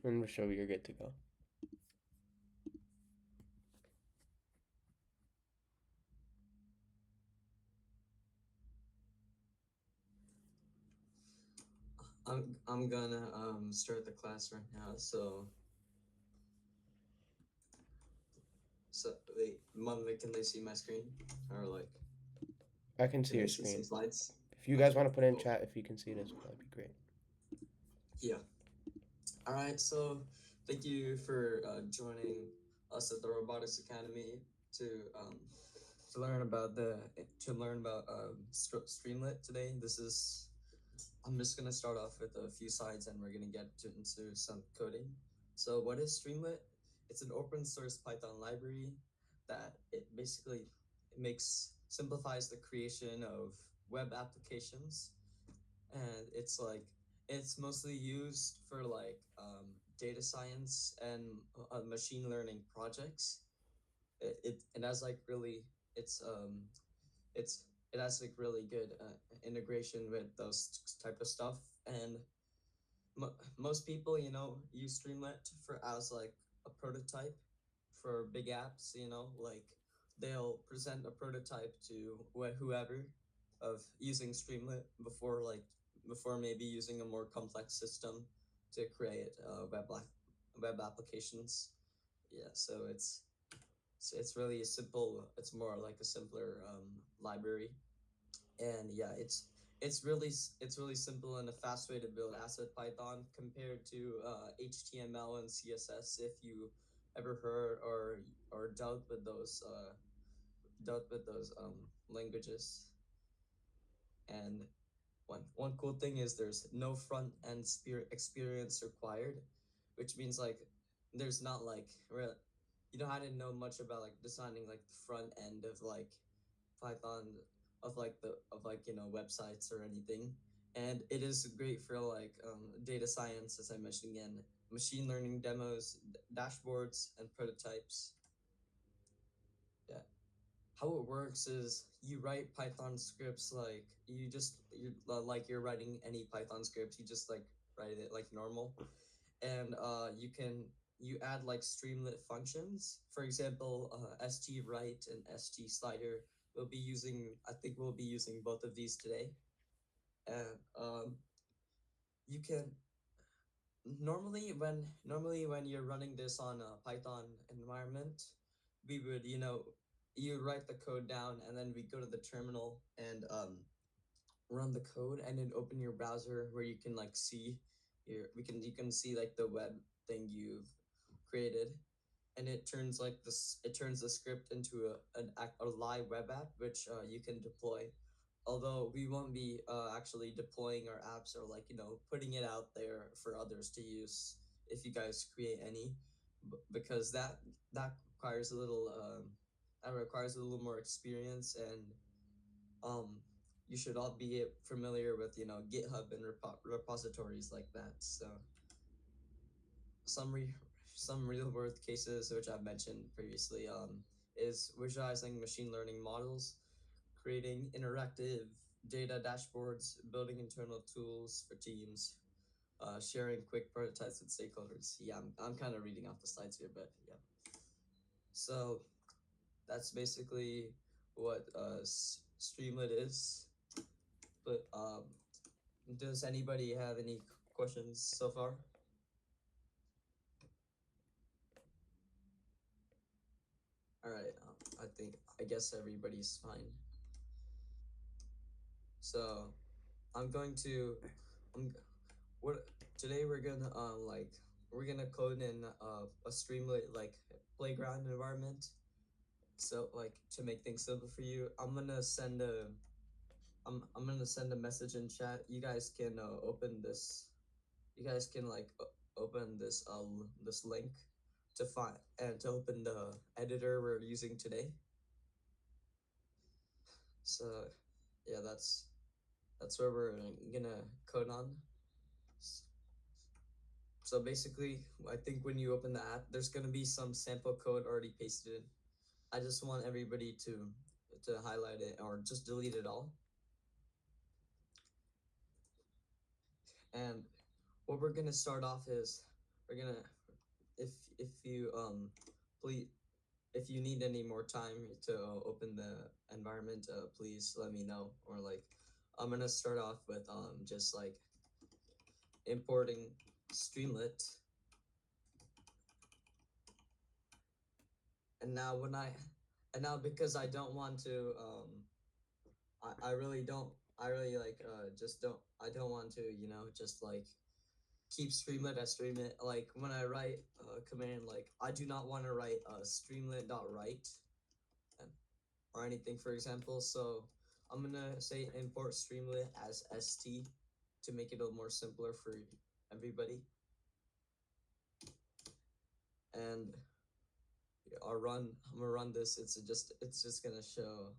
And Rishabh, you're good to go. I'm gonna start the class right now. So wait, Mom, can they see my screen or like I can can see they your see some screen. slides? If you guys Okay, want to put in cool. chat, if you can see it as well, that'd be great. Yeah. All right. So thank you for joining us at the Robotics Academy to um, to learn about Streamlit today. I'm just gonna start off with a few slides and we're gonna into some coding. So what is Streamlit? It's an open source Python library that it basically makes simplifies the creation of web applications, and it's mostly used for data science and machine learning projects. It has like really it's it's it has like really good integration with those type of stuff, and most people use Streamlit for as like a prototype for big apps. Like they'll present a prototype to whoever of using Streamlit before maybe using a more complex system to create web applications. Yeah, so it's really a simple. It's more like a simpler library, and yeah, it's really simple and a fast way to build asset Python compared to HTML and CSS. If you ever heard or dealt with those languages. And one cool thing is there's no front end experience required, which means like there's not like you don't have to know much about like designing like the front end of like Python websites or anything. And it is great for data science, as I mentioned again, machine learning demos, dashboards, and prototypes. Yeah. How it works is you write Python scripts like you're writing any Python script. You just like write it like normal, and you add like Streamlit functions. For example, stwrite and stslider. I think we'll be using both of these today, and you can normally when you're running this on a Python environment, we would you write the code down and then we go to the terminal and run the code and then open your browser where you can like see you can see like the web thing you've created, and it turns the script into a live web app which you can deploy, although we won't be actually deploying our apps or putting it out there for others to use if you guys create any, because that requires a little more experience, and um you should all be familiar with GitHub and repositories like that. So some re- some real world cases which I've mentioned previously is visualizing machine learning models, creating interactive data dashboards, building internal tools for teams, sharing quick prototypes with stakeholders. Yeah, I'm kind of reading off the slides here, but yeah. So that's basically what Streamlit is. But does anybody have any questions so far? All right, I guess everybody's fine. So I'm going to I'm what today we're gonna code in a Streamlit like playground environment. So like to make things simple for you, I'm gonna send a message in chat. You guys can open this. You guys can open this link to find and to open the editor we're using today. So yeah, that's where we're gonna code on. So basically, I think when you open the app, there's gonna be some sample code already pasted in. I just want everybody to highlight it or just delete it all. And what we're gonna start off is we're gonna if you please if you need any more time to open the environment, please let me know. Or like, I'm gonna start off with just like importing Streamlit, and now when I and now because I don't want to I really don't I really like just don't I don't want to just like keep Streamlit as Streamlit. Like when I write a command, like I do not want to write Streamlit.write or anything, for example. So I'm gonna say import Streamlit as st to make it a little more simpler for everybody. And I'm gonna run this. It's just gonna show.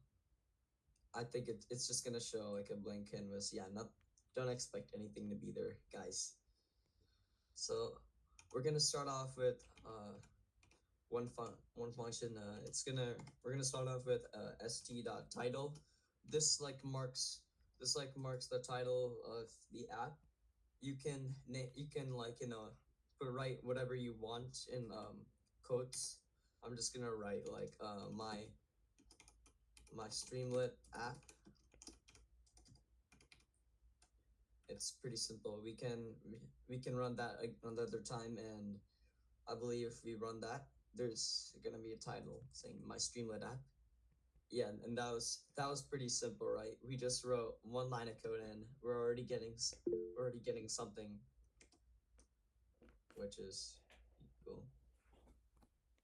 I think it's just gonna show like a blank canvas. Yeah, not don't expect anything to be there, guys. So we're gonna start off with one function. We're gonna start off with st.title. This like marks marks the title of the app. You can like put write whatever you want in quotes. I'm just gonna write like my Streamlit app. It's pretty simple. We can run that another time, and I believe if we run that, there's gonna be a title saying my Streamlit app. Yeah, and that was pretty simple, right? We just wrote one line of code in. We're already getting something, which is cool.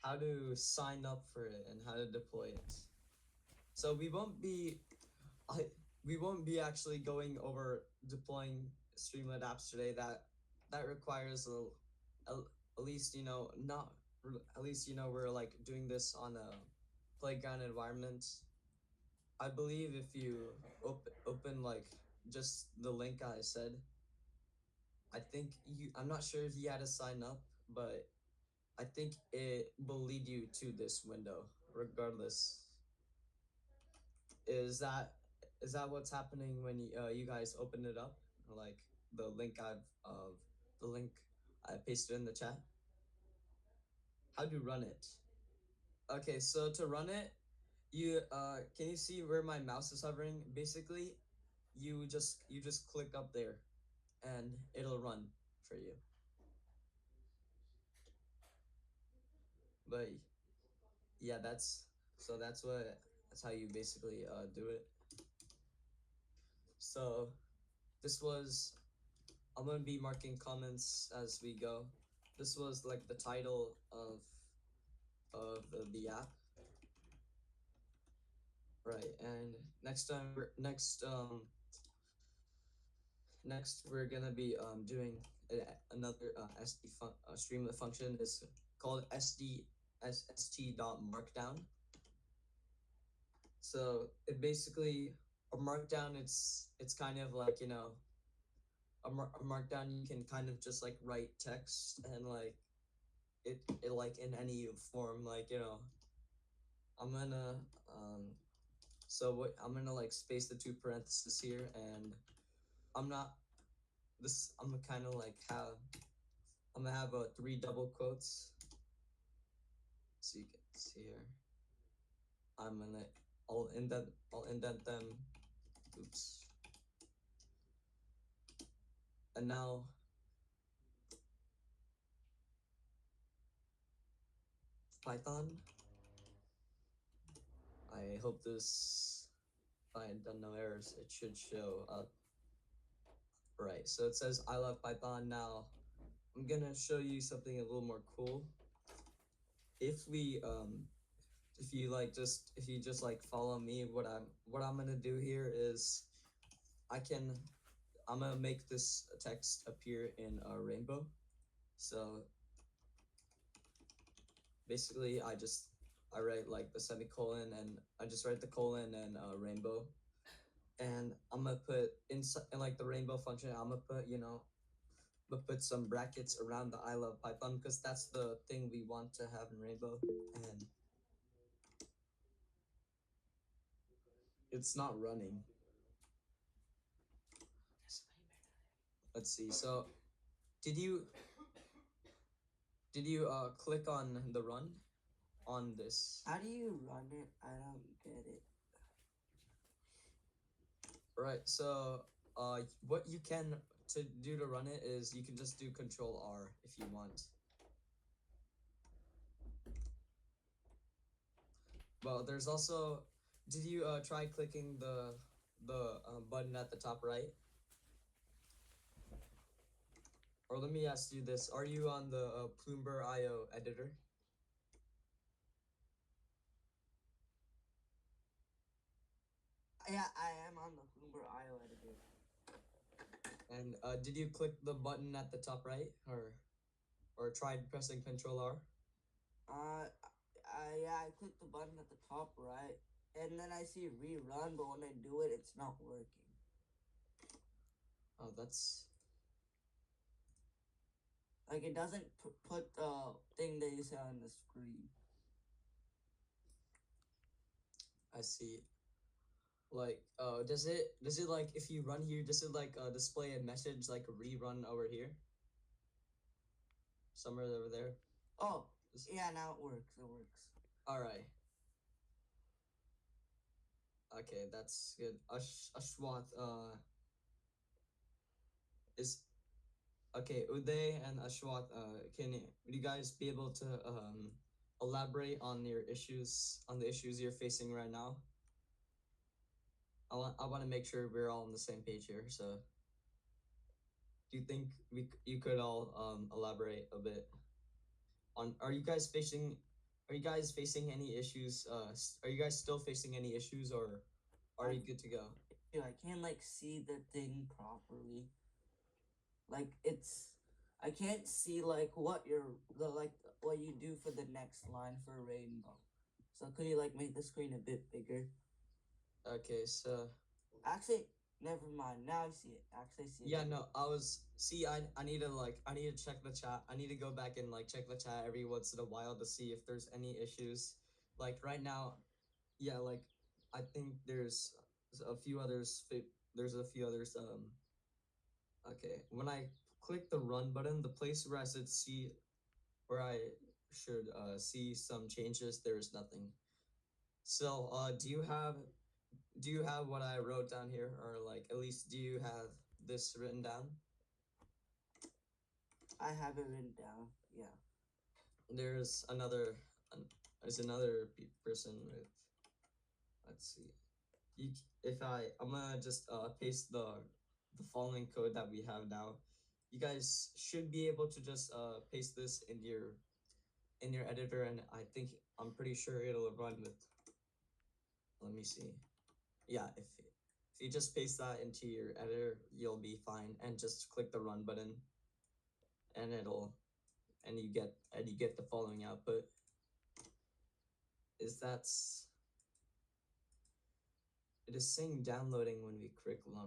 How to sign up for it and how to deploy it. So I we won't be actually going over deploying Streamlit apps today. That requires a at least not at least we're like doing this on a playground environment. I believe if you open like just the link I said, I think I'm not sure if you had to sign up, but I think it will lead you to this window regardless. Is that what's happening when you guys open it up? Like the link the link I pasted in the chat. How do you run it? Okay, so to run it, you can you see where my mouse is hovering? Basically, you just click up there, and it'll run for you. But yeah, that's how you basically do it. So this was I'm gonna be marking comments as we go. This was like the title of the app, right? And next we're gonna be doing another Streamlit function. Is called st.markdown. So it basically a markdown. It's kind of like a markdown. You can kind of just like write text and like it like in any form. Like I'm gonna I'm gonna like space the two parentheses here, and I'm not I'm gonna kind of like have I'm gonna have three double quotes, so you can see here. I'm gonna I'll indent them. Oops. And now Python. I hope this if I had done no errors, it should show up. Right. So it says I love Python. Now I'm gonna show you something a little more cool. If we if you just like follow me, what I'm gonna do here is I can I'm gonna make this text appear in a rainbow. So basically, I write like the semicolon, and I just write the colon and rainbow, and I'm gonna put inside in like the rainbow function. I'm gonna put put some brackets around the I love Python because that's the thing we want to have in rainbow, and it's not running. Let's see. So did you Did you click on the run on this? How do you run it? I don't get it. Right. So what you can to do to run it is you can just do Control R if you want. Well, there's also. Did you try clicking the button at the top right? Or let me ask you this: are you on the Plumber IO editor? Yeah, I am on the Bloomberg IO editor. And did you click the button at the top right, or tried pressing Control R? Yeah, I click the button at the top right, and then I see rerun, but when I do it, it's not working. Oh, that's. Like, it doesn't put the thing that you see on the screen. I see. Like, does it like if you run here, does it like display a message like rerun over here? Somewhere over there. Oh, yeah, now it works. It works. All right. Okay, that's good. Ashwath is okay. Uday and Ashwath, would you guys be able to elaborate on your issues on the issues you're facing right now? I want to make sure we're all on the same page here. So, do you think you could all elaborate a bit on are you guys facing any issues? Are you guys still facing any issues, or are you good to go? Dude, I can't like see the thing properly. Like it's, I can't see like what what you do for the next line for rainbow. So could you like make the screen a bit bigger? Okay, so Actually, never mind. Now I see it. Actually, I see it. yeah, no, I need to I need to check the chat. I need to go back and like check the chat every once in a while to see if there's any issues. Like right now, yeah, like I think a few others. There's a few others. Okay, when I click the run button, the place where I should see where I should see some changes, there is nothing. So, do you have what I wrote down here, or like at least do you have this written down? I have it written down. Yeah. There's another, there's another person with. Let's see. You, if I'm gonna just paste the following code that we have now. You guys should be able to just paste this in your editor, and I'm pretty sure it'll run with. Let me see. Yeah, if you just paste that into your editor, you'll be fine, and just click the run button, and you get the following output. Is that's It is saying downloading when we click run.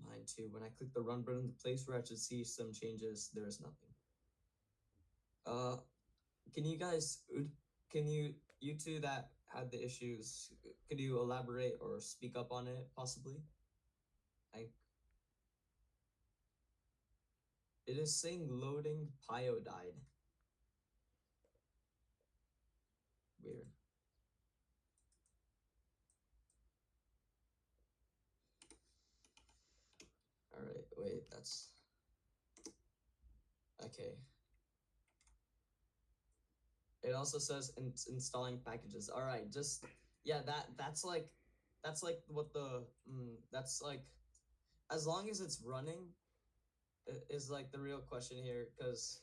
Mine too. When I click the run button, the place where I should see some changes, there is nothing. Uh, can you guys, can you two that had the issues, could you elaborate or speak up on it possibly? I, it is saying loading pyodide. Weird. All right, wait, that's okay. It also says installing packages. All right, just yeah, that's like what the that's like as long as it's running is like the real question here because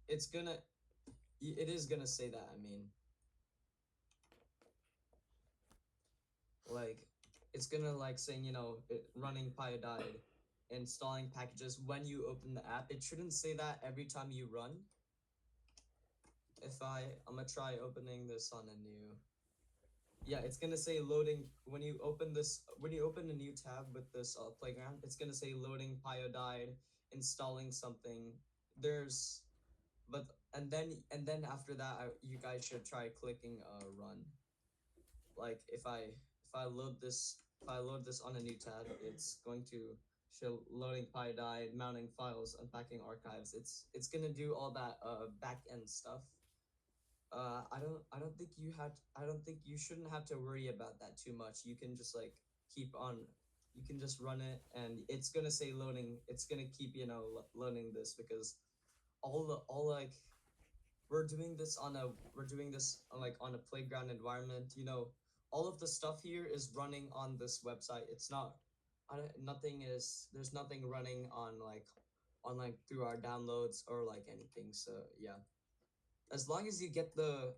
it's gonna it is gonna say that. I mean, like it's gonna like saying running pyodide, installing packages when you open the app. It shouldn't say that every time you run. If I'm gonna try opening this on a new. Yeah, it's gonna say loading when you open a new tab with this playground. It's gonna say loading pyodide, installing something. There's but and then after that, you guys should try clicking run. Like if I load this on a new tab, it's going to show loading PyDI, mounting files, unpacking archives. It's gonna do all that back end stuff. I don't think you shouldn't have to worry about that too much. You can just like keep on, you can just run it, and it's gonna say loading. It's gonna keep loading this because all like we're doing this on, like on a playground environment. All of the stuff here is running on this website. It's not, nothing is, there's nothing running on like through our downloads or like anything. So yeah, as long as you get the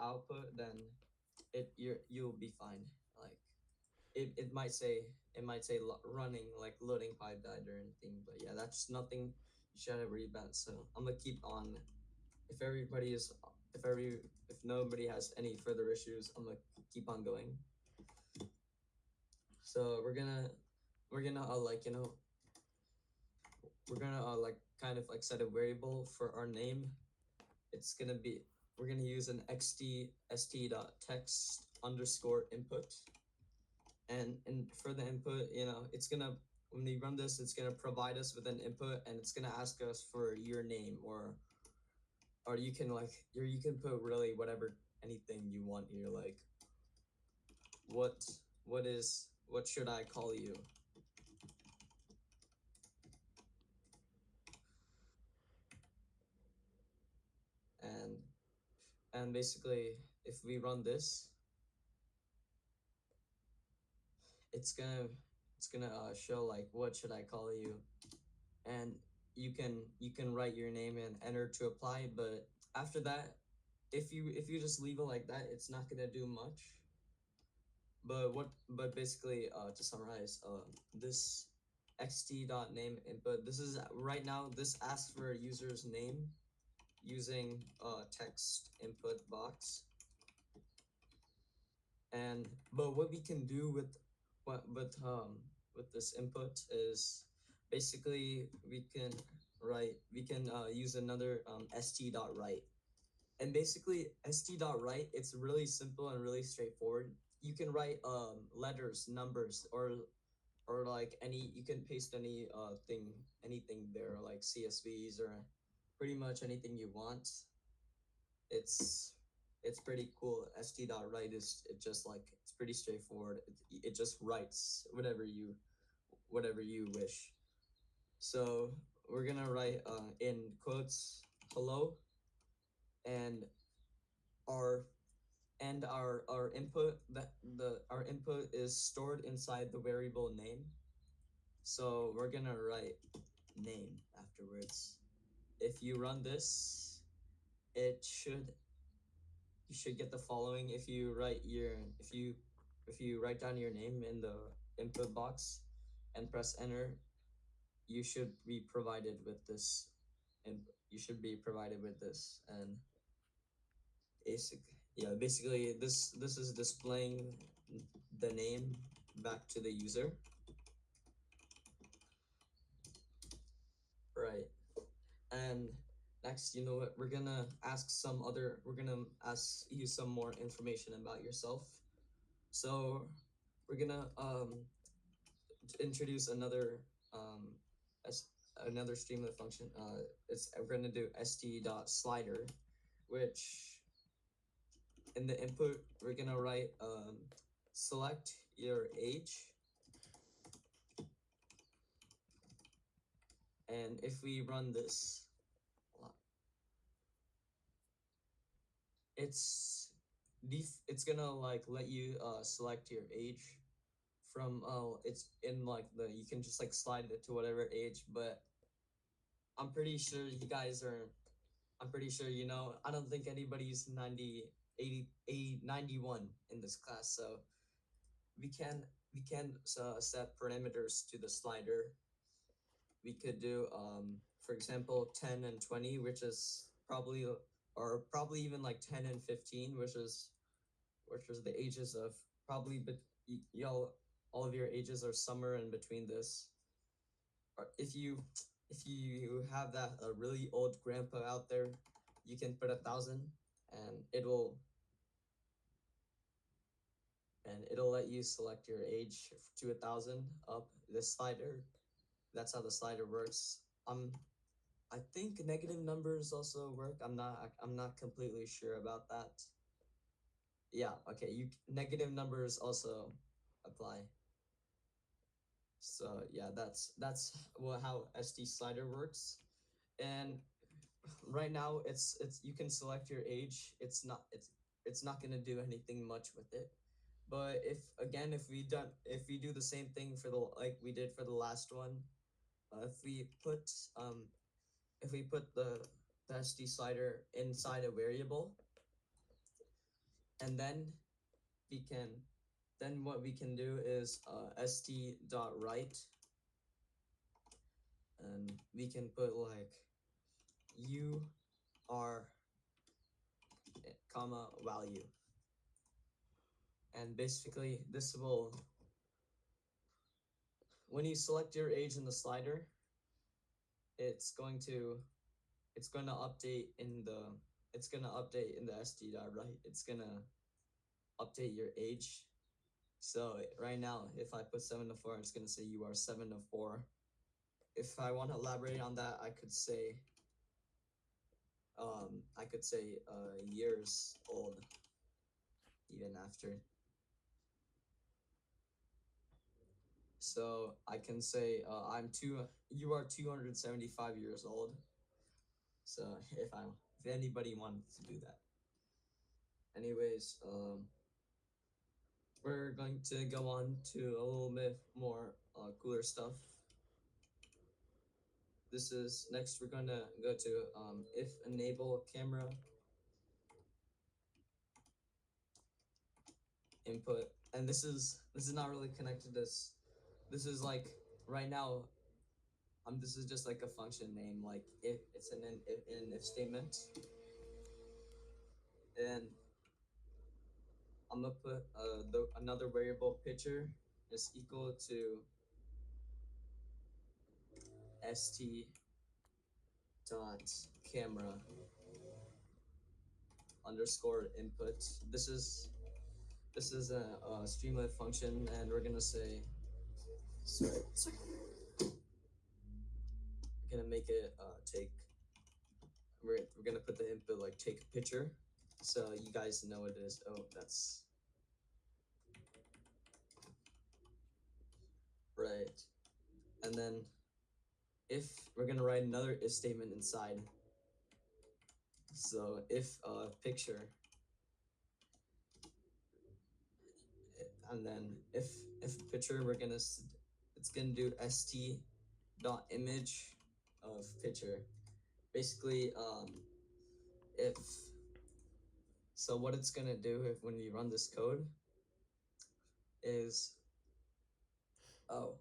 output, then you'll be fine. Like it might say, running like loading pipe died or anything, but yeah, that's nothing you should have worry about. So I'm gonna keep on. If everybody is if nobody has any further issues, I'm gonna keep on going. So we're gonna we're gonna like kind of like set a variable for our name. It's gonna be, we're gonna use an st.text underscore input, and for the input, it's gonna, when we run this, it's gonna provide us with an input, and it's gonna ask us for your name, or you can like, you can put really whatever, anything you want here, like what what should I call you? and and basically, if we run this, it's gonna show like what should I call you, and you can write your name and enter to apply. But after that, if you just leave it like that, it's not gonna do much. But basically, to summarize, this xt.name input, this is right now, this asks for a user's name using text input box. And but what we can do with this input is basically we can use another st.write. And basically st.write, it's really simple and really straightforward. You can write letters, numbers, or like any, you can paste anything there, like CSVs or pretty much anything you want. it's it's pretty cool. St.write is, it just like, it's pretty straightforward. It just writes whatever you wish. So we're gonna write in quotes hello, and our our input, that the our input is stored inside the variable name. So we're gonna write name afterwards. If you run this, it should you should get the following. If you write down your name in the input box and press enter, you should be provided with this, and you should be provided with this. And basically this is displaying the name back to the user. Right. And next, you know what, we're gonna ask you some more information about yourself. So we're gonna introduce as another Streamlit function. We're gonna do st.slider, which in the input we're gonna write select your age. And if we run this, it's gonna like let you select your age from it's in like the, you can just like slide it to whatever age. But I'm pretty sure you guys are, I'm pretty sure, I don't think anybody's 90, 80, 91 in this class. So we can set parameters to the slider. We could do for example 10 and 20, which is probably, or probably even like 10 and 15, which is the ages of probably, but y'all, all of your ages are somewhere in between this. Or if you have that a really old grandpa out there, you can put 1,000, and and it'll let you select your age to 1,000 up this slider. That's how the slider works. I think negative numbers also work. I'm not completely sure about that. Yeah, okay, you negative numbers also apply. So yeah, that's how SD slider works. And right now it's you can select your age. It's not gonna do anything much with it. But if we do the same thing for the like we did for the last one, if we put the SD slider inside a variable, and then we can then what we can do is st.write, and we can put like you are comma value, and basically this will when you select your age in the slider, it's going to it's going to update in the st.write. It's gonna update your age. So right now, if I put 7 to 4, it's gonna say you are 7 to 4. If I want to elaborate on that, I could say years old even after. So I can say you are 275 years old. So if anybody wanted to do that. Anyways, we're going to go on to a little bit more cooler stuff. This is next. We're gonna go to if enable camera input, and this is not really connected to this. This is like right now. This is just like a function name. Like if it's an if statement, and I'm gonna put another variable picture is equal to st dot camera underscore input. This is a Streamlit function, and we're gonna say sorry. We're gonna make it take. We're gonna put the input like take a picture, so you guys know what it is. Oh, that's right. And then if we're gonna write another if statement inside. So if picture, and then if picture, it's gonna do st dot image of picture. Basically, if so, what it's gonna do if when you run this code is oh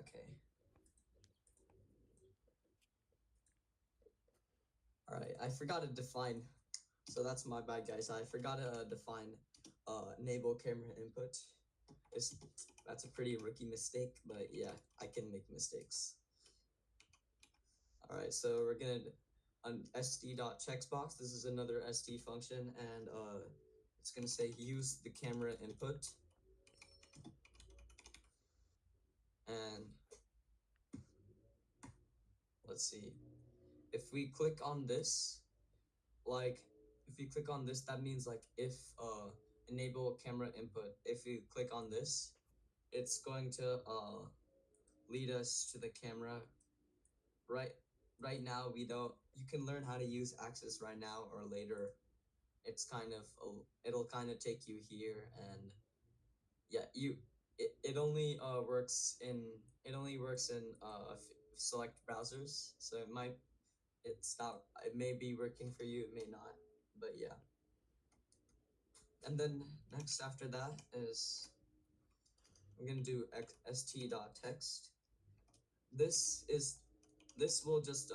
okay. All right, I forgot to define. So that's my bad, guys. I forgot to define enable camera input. It's, that's a pretty rookie mistake, but yeah, I can make mistakes. All right, so we're gonna on sd.checkbox. This is another sd function, and it's gonna say use the camera input, and let's see. If we click on this, like if you click on this, that means like if enable camera input. If you click on this, it's going to lead us to the camera. Right now we don't. You can learn how to use Axis right now or later. It's kind of it'll kind of take you here, and yeah, it only works in select browsers. So it may be working for you, it may not, but yeah. And then next after that is I'm gonna do st.text. This is this will just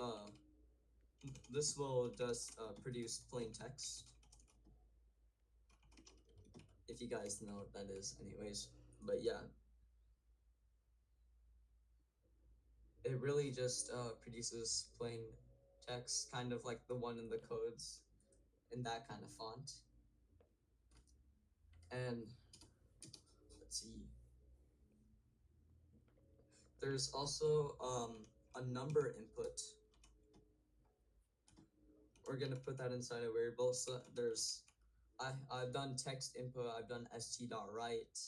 produce plain text, if you guys know what that is, anyways. But yeah, it really just produces plain text, kind of like the one in the codes in that kind of font. And see. There's also a number input. We're gonna put that inside a variable. So there's I've done text input, I've done st.write,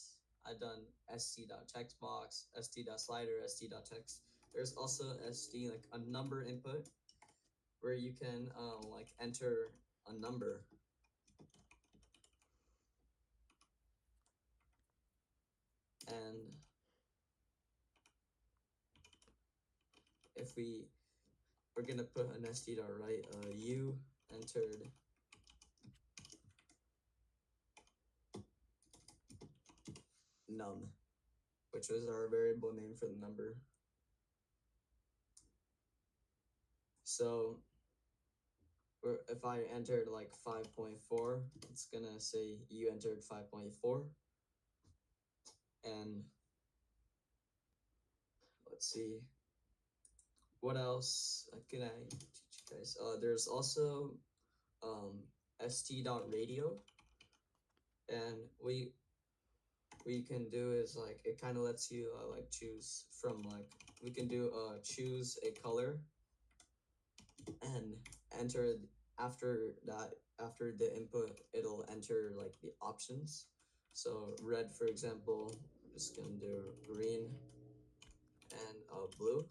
I've done st.textbox, st.slider, st.text. There's also st like a number input where you can like enter a number. And if we're gonna put an st.write, you entered num, which was our variable name for the number. So if I entered like 5.4, it's gonna say you entered 5.4. And let's see, what else can I teach you guys? There's also st.radio, and we can do is like it kind of lets you like choose from like we can do choose a color and enter after that after the input it'll enter like the options. So red, for example, I'm just gonna do green and blue.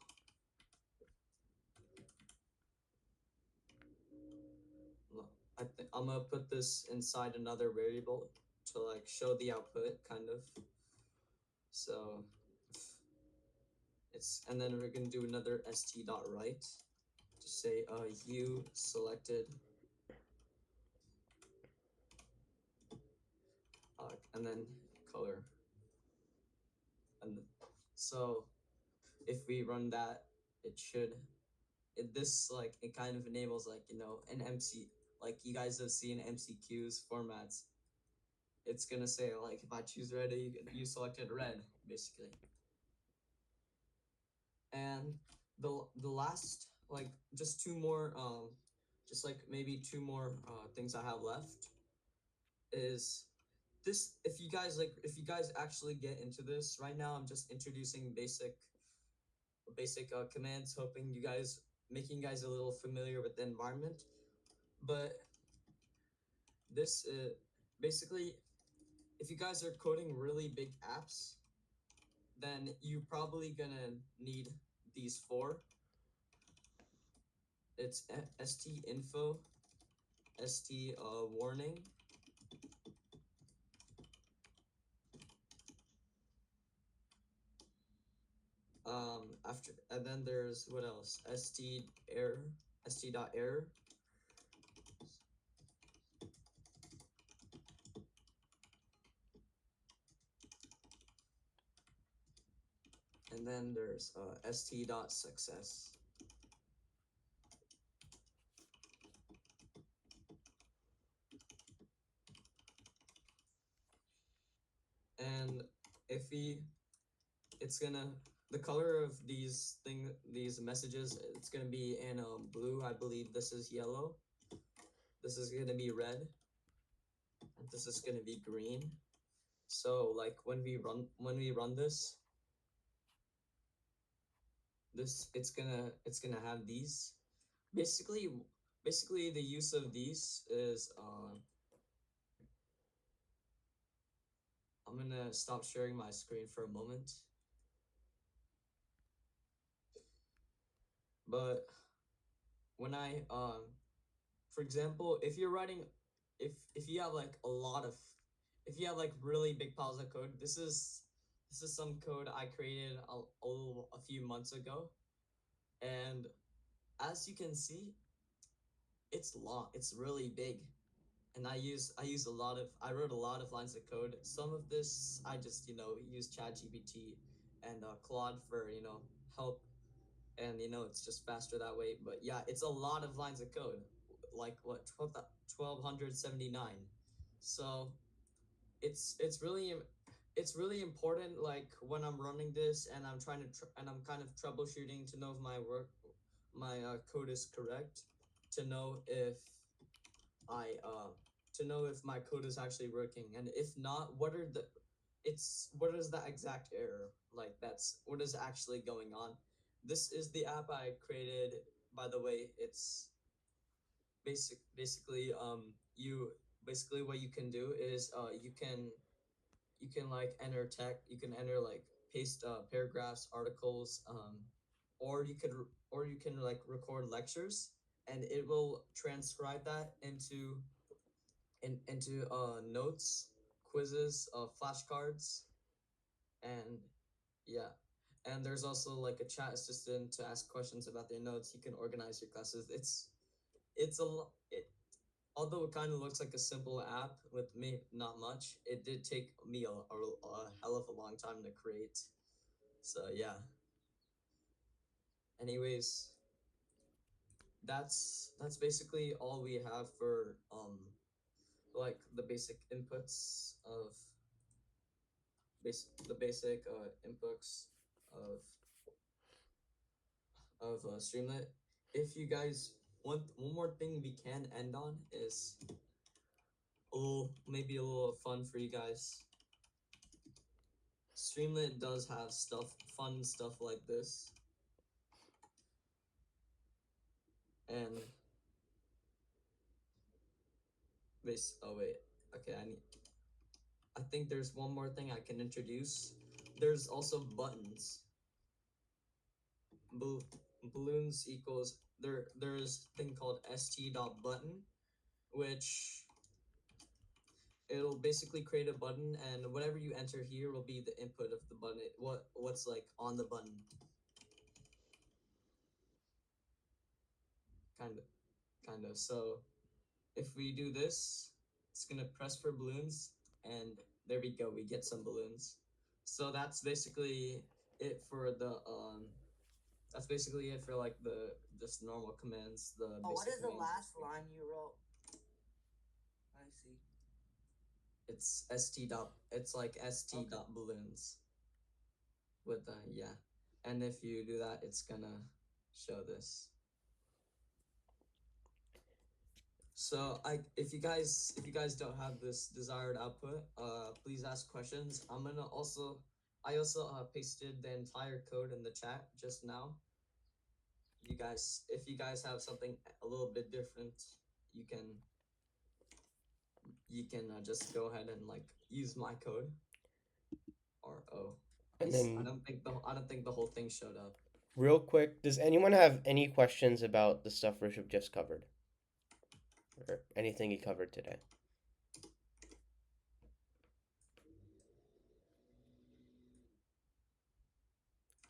I'm gonna put this inside another variable to like show the output kind of. So it's and then we're gonna do another st.write to say you selected and then color. And so if we run that, it should this like it kind of enables like an MC, like you guys have seen MCQs formats. It's gonna say like if I choose red, you selected red basically. And the last like just two more just like maybe two more things I have left is this. If you guys actually get into this right now, I'm just introducing basic commands, hoping you guys making you guys a little familiar with the environment. But this basically, if you guys are coding really big apps, then you're probably gonna need these four. It's st info, st warning, after, and then there's what else, st error, st.error, and then there's st.success. And if it's gonna the color of these messages, it's gonna be in blue. I believe this is yellow. This is gonna be red, and this is gonna be green. So like when we run this, it's gonna have these. Basically, the use of these is I'm gonna stop sharing my screen for a moment. But when I for example, if you're writing, if you have like a lot of, if you have like really big piles of code, this is some code I created a few months ago, and as you can see, it's long, it's really big, and I wrote a lot of lines of code. Some of this I just use ChatGPT and Claude for help, and it's just faster that way. But yeah, it's a lot of lines of code, like what 1279. So it's really important, like when I'm running this and I'm trying to and I'm kind of troubleshooting to know if my code is correct, to know if I to know if my code is actually working, and if not, it's what is that exact error? Like that's what is actually going on. This is the app I created. By the way, it's basically you basically what you can do is you can like enter you can enter like paste paragraphs, articles, or or you can like record lectures, and it will transcribe that into notes, quizzes, flashcards, and yeah. And there's also like a chat assistant to ask questions about their notes. You can organize your classes. It's a it, although it kind of looks like a simple app with me not much, it did take me a hell of a long time to create. So yeah. Anyways, that's basically all we have for like the basic inputs of the basic inputs of Streamlit. If you guys want one more thing we can end on is maybe a little fun for you guys. Streamlit does have fun stuff like this, and oh wait, okay, I think there's one more thing I can introduce. There's also buttons. Bal- Balloons equals there's a thing called st.button, which it'll basically create a button, and whatever you enter here will be the input of the button. What's like on the button, kind of, kind of. So if we do this, it's gonna press for balloons, and there we go. We get some balloons. So that's basically it for the That's basically it for like the just normal commands. The Oh, what basic is the commands. last line you wrote? I see. It's st dot. It's like st Okay. dot balloons. With the yeah, and if you do that, it's gonna show this. So if you guys don't have this desired output, please ask questions. I also pasted the entire code in the chat just now. If you guys have something a little bit different, you can just go ahead and like use my code. Or And then, I don't think the whole thing showed up. real quick, does anyone have any questions about the stuff Rishabh just covered? Or anything he covered today?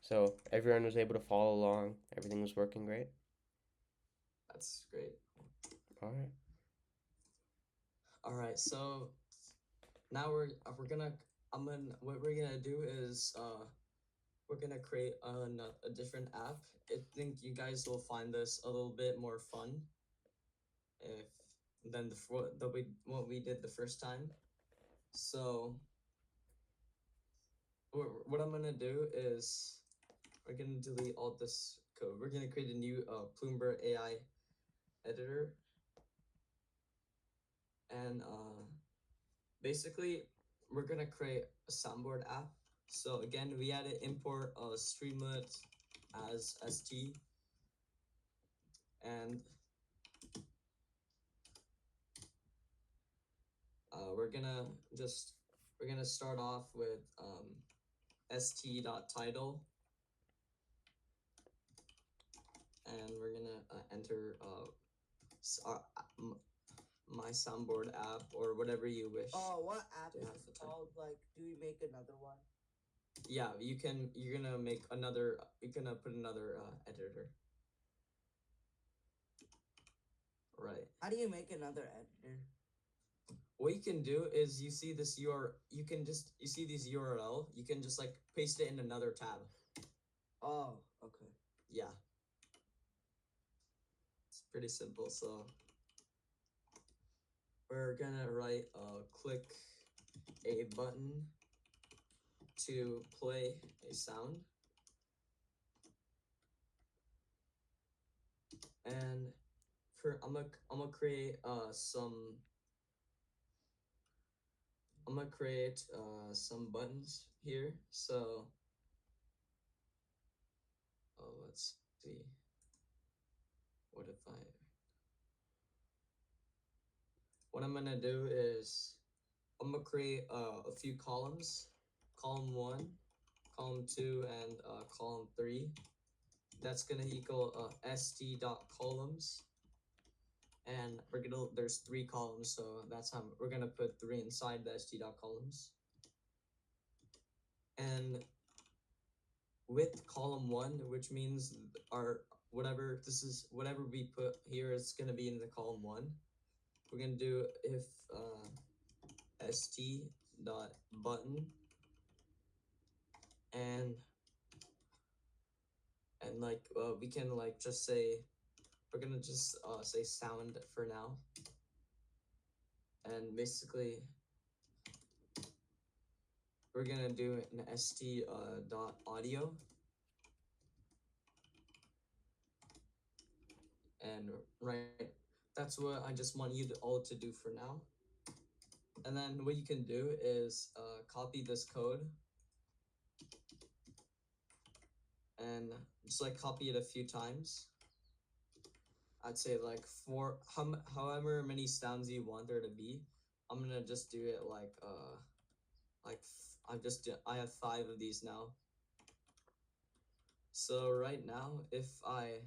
So, everyone was able to follow along. Everything was working great. That's great. All right. All right, so now we're gonna I'm gonna what we're gonna do is we're gonna create a different app. I think you guys will find this a little bit more fun if than what we did the first time. So what I'm gonna do is we're gonna delete all this code. We're gonna create a new Plumber AI editor, and basically we're gonna create a soundboard app. So again, we had to import Streamlit as st, and we're gonna start off with st.title, and we're gonna enter my soundboard app or whatever you wish. Oh, what app to is have it the time. called? Like, do we make another one? Yeah, you can. You're gonna make another. You're gonna put another editor. Right. How do you make another editor? What you can do is you see this URL. You see these URL. You can just like paste it in another tab. Oh, okay. Yeah. It's pretty simple. So we're gonna write click a button to play a sound, and I'm gonna create I'm gonna create some buttons here. So let's see. What if I? What I'm gonna do is I'm gonna create a few columns. Column one, column two, and column three. That's gonna equal st dot columns, and there's three columns, so that's how we're gonna put three inside the st dot columns. And with column one, which means our whatever we put here is gonna be in the column one. We're gonna do if st dot button and like we can like just say we're gonna just say sound for now, and basically we're gonna do an st dot audio, and right, that's what I just want you to all to do for now. And then what you can do is copy this code and just like copy it a few times. I'd say like however many sounds you want there to be. I'm gonna just do it like I have 5 of these now. So right now, I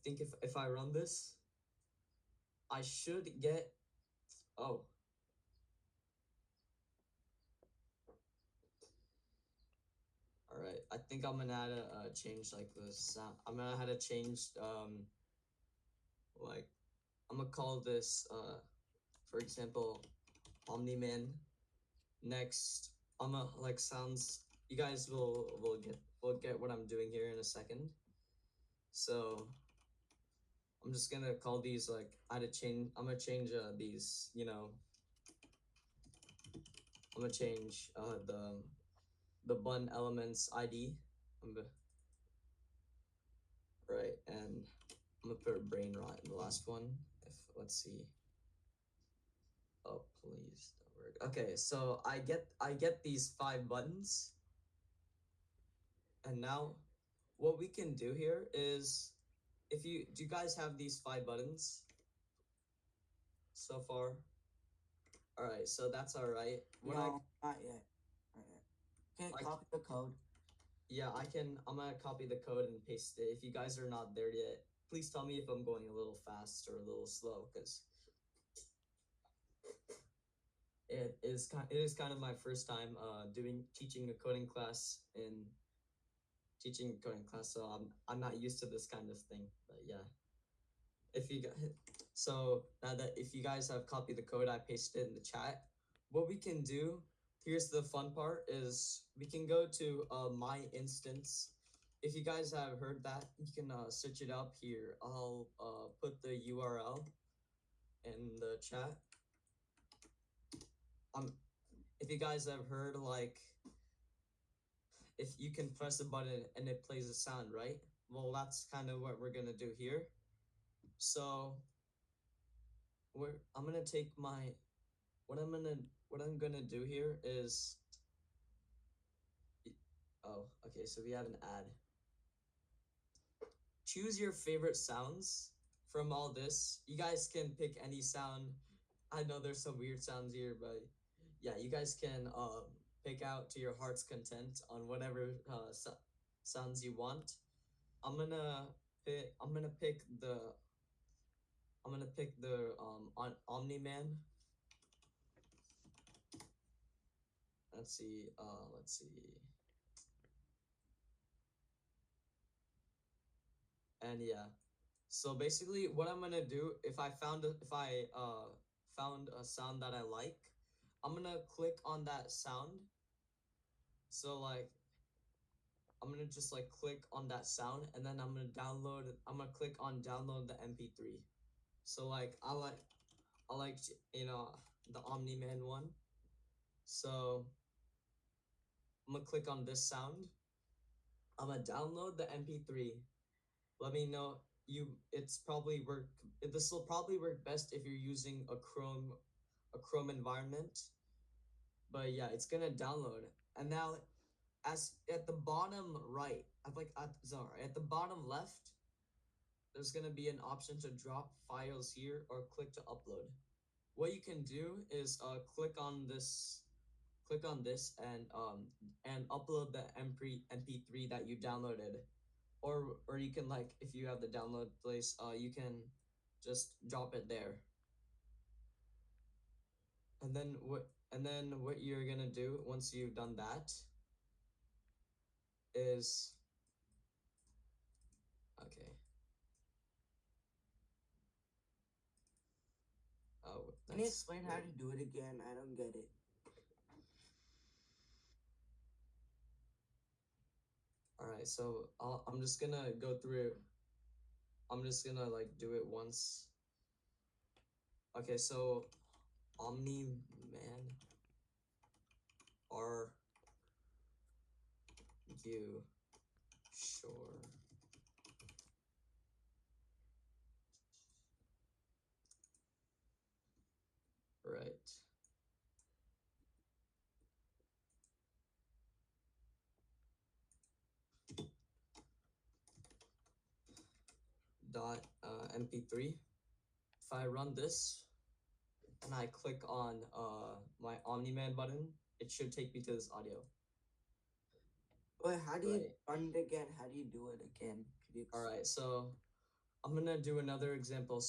think if I run this, I should get, oh, all right. I think I'm gonna have to change like the sound. I'm gonna have to change like I'm gonna call this for example, Omni-Man. Next, I'm gonna like sounds. You guys will get what I'm doing here in a second. So I'm just gonna call these like I had to change. I'm gonna change these. I'm gonna change the button elements ID. Right, and I'm gonna put brain rot in the last one. If let's see. Oh please don't work. Okay, so I get these 5 buttons, and now what we can do here is if you do you guys have these 5 buttons so far? All right, so that's all right. No, not yet. Not yet. Can't I copy the code. Yeah, I can. I'm gonna copy the code and paste it. If you guys are not there yet, please tell me if I'm going a little fast or a little slow, because it is kind of my first time teaching a coding class so I'm not used to this kind of thing. But yeah, if you guys so now that if you guys have copied the code, I pasted it in the chat. What we can do, here's the fun part, is we can go to my instance. If you guys have heard that, you can search it up here. I'll put the URL in the chat. If you guys have heard like if you can press a button and it plays a sound, right? Well, that's kind of what we're gonna do here. So I'm gonna take my what I'm gonna do here is oh, okay, so we have an ad. Choose your favorite sounds from all this. You guys can pick any sound. I know there's some weird sounds here, but yeah, you guys can pick out to your heart's content on whatever sounds you want. I'm gonna I'm gonna pick the on Omni Man. Let's see. And yeah. So basically what I'm gonna do if I found a sound that I like, I'm gonna click on that sound. So like I'm gonna just like click on that sound, and then I'm gonna click on download the MP3. So like I like the Omni Man one. So I'm gonna click on this sound. I'm gonna download the MP3. Let me know this will probably work best if you're using a Chrome environment. But yeah, it's gonna download. And now, as at the bottom right, at the bottom left, there's gonna be an option to drop files here or click to upload. What you can do is click on this and upload the MP3 that you downloaded, or you can, like, if you have the download place, you can just drop it there. And then what you're gonna do once you've done that is okay. Oh, Can you that's explain how to do it again? I don't get it. all right. So I'm just gonna go through. I'm just gonna like do it once. Okay, so Omni Man, are you sure? Right. Dot MP3. If I run this and I click on my Omni-Man button, it should take me to this audio. Wait, how do you Right. run it again? How do you do it again? Could you All right, so I'm gonna do another example.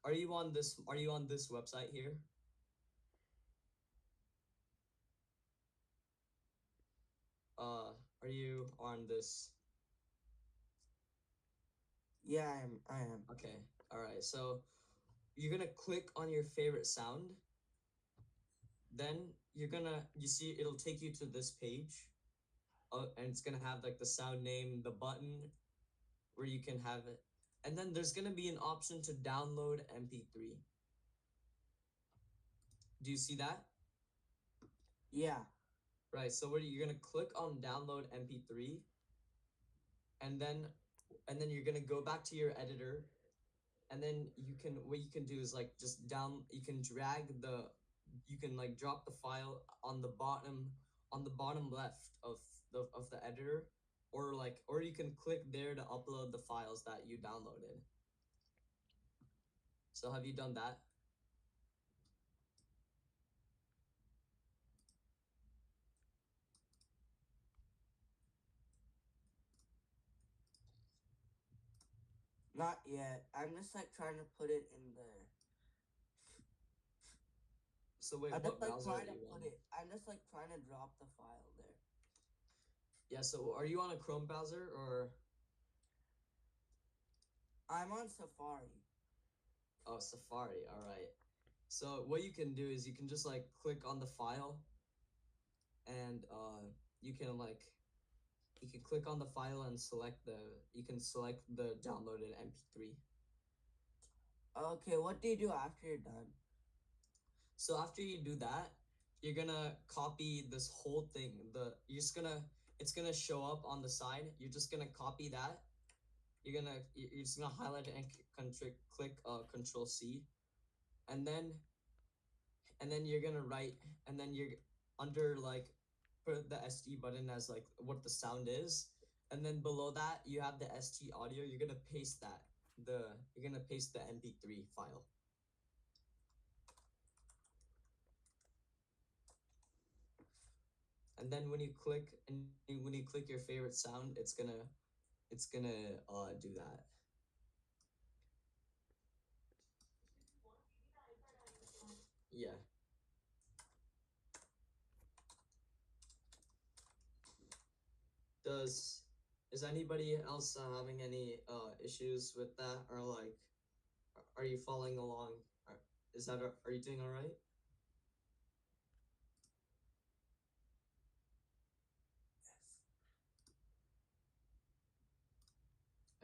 Are you on this website here? Are you on this? Yeah, I am. Okay. All right. So you're gonna click on your favorite sound. Then you see it'll take you to this page. And it's gonna have like the sound name, the button where you can have it, and then there's gonna be an option to download MP3. Do you see that? Yeah. Right. So where you're gonna click on download MP3, and then you're gonna go back to your editor, and then what you can do is like just down you can drag the you can like drop the file on the bottom left of the editor, or you can click there to upload the files that you downloaded. So have you done that? Not yet. I'm just like trying to put it in there. So wait, I'm what just like browser trying are to you on? put it. I'm just like trying to drop the file there. Yeah, so are you on a Chrome browser or I'm on Safari. Safari? All right. So what you can do is you can just like click on the file, and you can like you can click on the file and select the downloaded MP3. Okay, what do you do after you're done? So after you do that, you're gonna copy this whole thing. It's gonna show up on the side. You're just gonna copy that. You're just gonna highlight it and click Control C, and then you're gonna write, and then you're under like put the ST button as like what the sound is, and then below that you have the ST audio. You're gonna paste the MP3 file. And then when you click your favorite sound, it's gonna do that. Yeah. Does is anybody else having any issues with that, or like are you following along? Are you doing all right?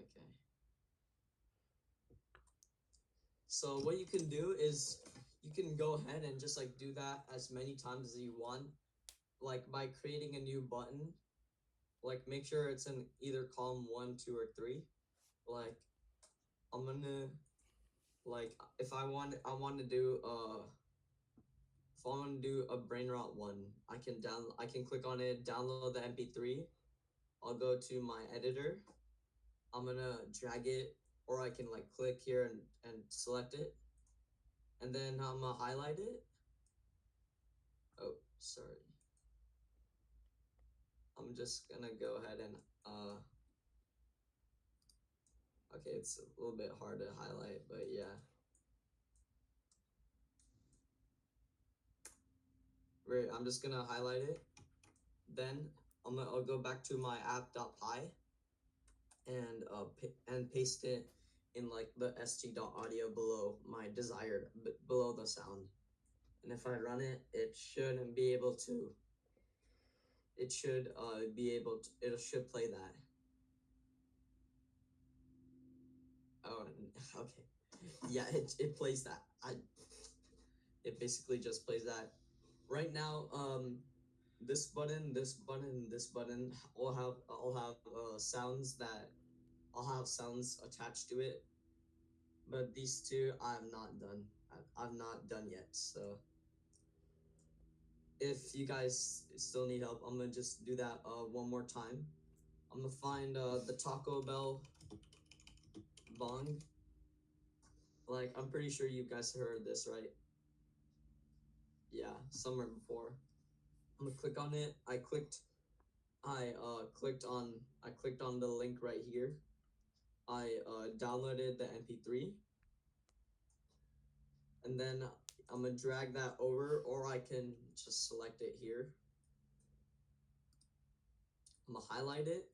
Okay. So what you can do is you can go ahead and just like do that as many times as you want, like by creating a new button. Like make sure it's in either column 1, 2, or 3. Like I'm gonna Like I want to do if I want to do a brain rot one, I can click on it, download the MP3. I'll go to my editor. I'm gonna drag it, or I can like click here and select it, and then I'm gonna highlight it. Oh, sorry. I'm just gonna go ahead and okay, it's a little bit hard to highlight, but yeah. Right, I'm just gonna highlight it. Then I'll go back to my app.py and and paste it in like the st.audio below my desired below the sound. And if I run it, it shouldn't be able to. It should be able to. It should play that. Oh, okay. Yeah, it plays that. It basically just plays that. Right now, this button, I'll have sounds that I'll have sounds attached to it, but these two I'm not done. I've not done yet. So if you guys still need help, I'm gonna just do that one more time. I'm gonna find the Taco Bell bong. Like I'm pretty sure you guys heard this, right? Yeah, somewhere before. I'm gonna click on it. I clicked on the link right here. I downloaded the MP3, and then I'm gonna drag that over, or I can just select it here. I'm gonna highlight it,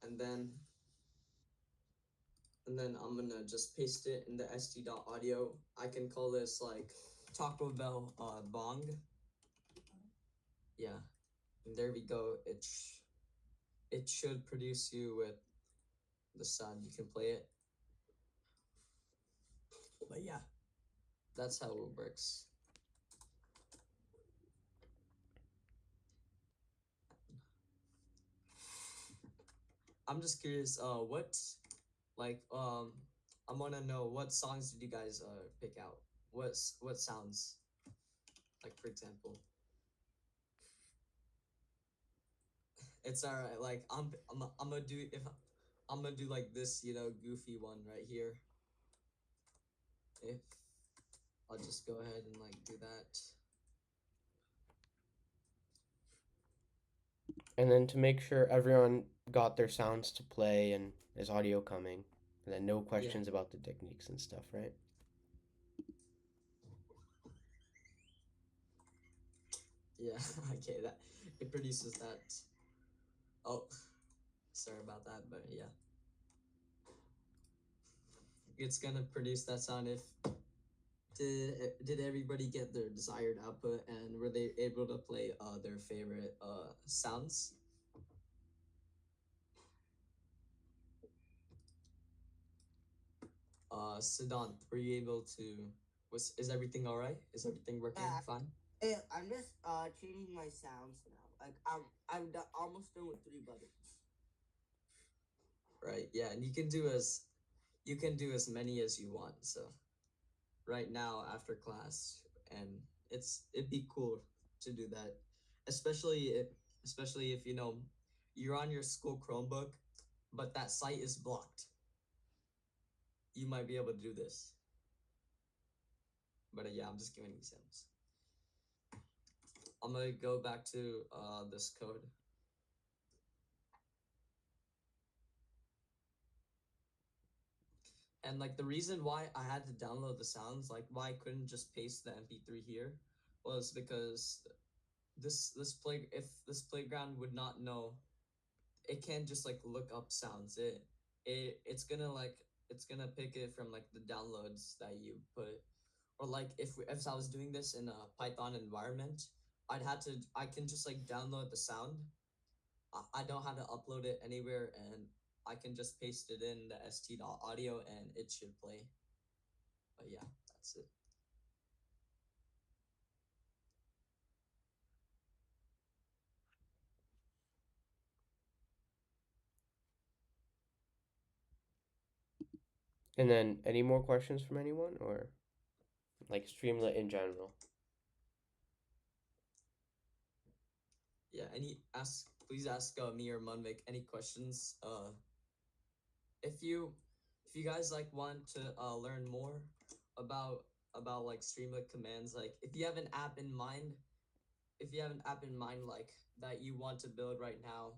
and then I'm gonna just paste it in the st.audio. I can call this like Taco Bell bong. Yeah, and there we go. It should produce you with the sound. You can play it, but yeah, that's how it works. I'm just curious. What like I want to know what songs did you guys pick out? What sounds? Like for example, it's alright. Like I'm gonna do if I'm gonna do like this, goofy one right here. If I'll just go ahead and like do that. And then to make sure everyone got their sounds to play and is audio coming, and then no Yeah, questions about the techniques and stuff, right? yeah. Okay, that it produces that. Oh, sorry about that, but yeah, it's gonna produce that sound if did everybody get their desired output, and were they able to play their favorite sounds? Siddhant, were you able to? Was Is everything all right? Is everything working fine? Hey, I'm just changing my sounds now. Like almost done with 3 buttons. Right. Yeah, and you can do as many as you want. So right now after class, and it'd be cool to do that, especially if you're on your school Chromebook, but that site is blocked. You might be able to do this. But yeah, I'm just giving examples. I'm gonna go back to this code. And like the reason why I had to download the sounds, like why I couldn't just paste the MP3 here, was because if this playground would not know, it can't just like look up sounds. It's gonna pick it from like the downloads that you put, or like if I was doing this in a Python environment, I can just like download the sound. I don't have to upload it anywhere, and I can just paste it in the st.audio and it should play. But yeah, that's it. And then any more questions from anyone or like Streamlit in general? Yeah, any ask please ask me or Munvik any questions. If you if you guys like want to learn more about like Streamlit commands, like if you have an app in mind, like that you want to build right now,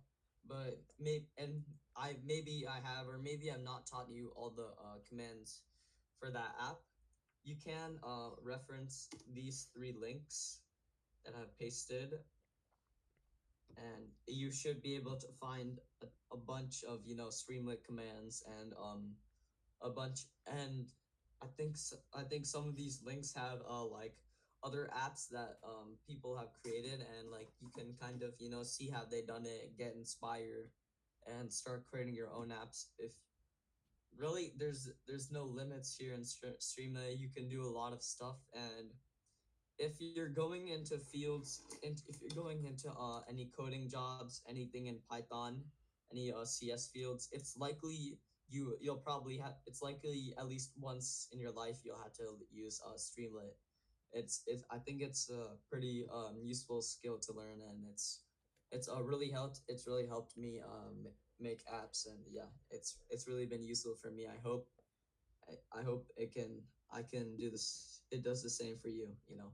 but maybe I have, or maybe I've not taught you all the commands for that app, you can reference these three links that I've pasted, and you should be able to find a bunch of Streamlit commands and a bunch. And I think some of these links have like other apps that people have created, and like you can kind of see how they done it, get inspired, and start creating your own apps. If really there's no limits here in Streamlit, you can do a lot of stuff. And if you're going into fields, if you're going into any coding jobs, anything in Python, any CS fields, it's likely you'll probably have, it's likely at least once in your life you'll have to use Streamlit. It's I think it's a pretty useful skill to learn, and it's really helped me make apps. And yeah, it's really been useful for me. I hope it can I can do this, it does the same for you, you know.